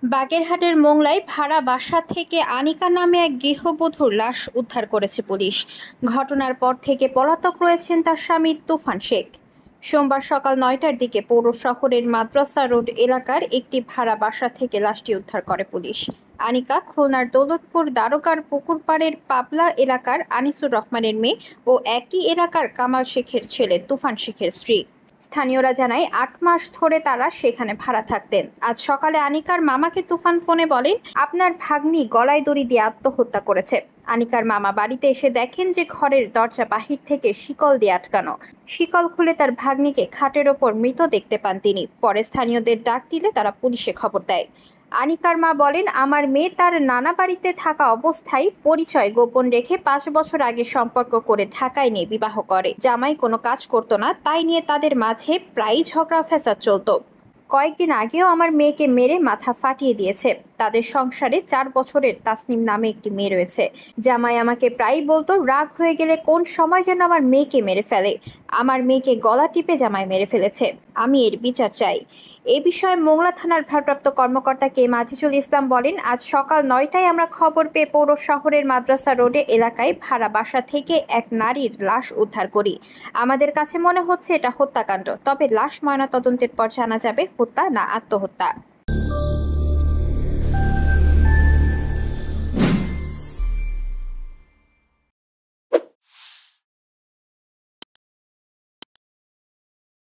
বাগেরহাটের মোংলায় ভাড়া বাসা থেকে আনিকা নামে এক গৃহবধূর লাশ উদ্ধার করেছে পুলিশ। ঘটনার পর থেকে পলাতক রয়েছেন তার স্বামী তুফান শেখ। সোমবার সকাল ৯টার দিকে পৌর শহরের মাদ্রাসা রোড এলাকার একটি ভাড়া বাসা থেকে লাশটি উদ্ধার করে পুলিশ। আনিকা খুলনার দৌলতপুর দারোগার পুকুরপাড়ের পাবলা এলাকার আনিসুর রহমানের মেয়ে ও একই এলাকার কামাল শেখের ছেলে তুফান শেখের স্ত্রী। স্থানীয়রা জানায় ৮ মাস ধরে তারা সেখানে ভাড়া থাকতেন। আজ সকালে আনিকার মামাকে তুফান ফোনে বলেন, আপনার ভাগ্নি গলায় দড়ি দিয়ে আত্মহত্যা করেছে। আনিকার মামা বাড়িতে এসে দেখেন যে ঘরের দরজা বাহির থেকে শিকল দিয়ে আটকানো। শিকল খুলে তার ভাগ্নিকে খাটের ওপর মৃত দেখতে পান তিনি। পরে স্থানীয়দের ডাক দিলে তারা পুলিশে খবর দেয়। আনিকার মা বলেন, আমার মেয়ে তার নানা বাড়িতে থাকা অবস্থায় পরিচয় গোপন রেখে ৫ বছর আগে সম্পর্ক করে ঢাকায় নিয়ে বিবাহ করে। জামাই কোনো কাজ করতো না, তাই নিয়ে তাদের মাঝে প্রায়ই ঝগড়া ফ্যাসাদ চলতো। কয়েকদিন আগেও আমার মেয়েকে মেরে মাথা ফাটিয়ে দিয়েছে। তাদের সংসারে ৪ বছরের তাসনিম নামে একটি মেয়ে রয়েছে। জামাই আমাকে প্রায়ই বলতো, রাগ হয়ে গেলে কোন সময় যেন আমার মেয়েকে মেরে ফেলে। আমার মেয়েকে গলা টিপে জামাই মেরে ফেলেছে। আমি এর বিচার চাই। এ বিষয়ে মোংলা থানার ভারপ্রাপ্ত কর্মকর্তা কে এম আজিজুল ইসলাম বলেন, আজ সকাল ৯টায় আমরা খবর পেয়ে পৌর শহরের মাদ্রাসা রোডে এলাকায় ভাড়া বাসা থেকে এক নারীর লাশ উদ্ধার করি। আমাদের কাছে মনে হচ্ছে এটা হত্যাকাণ্ড, তবে লাশ ময়নাতদন্তের পর জানা যাবে হত্যা না আত্মহত্যা।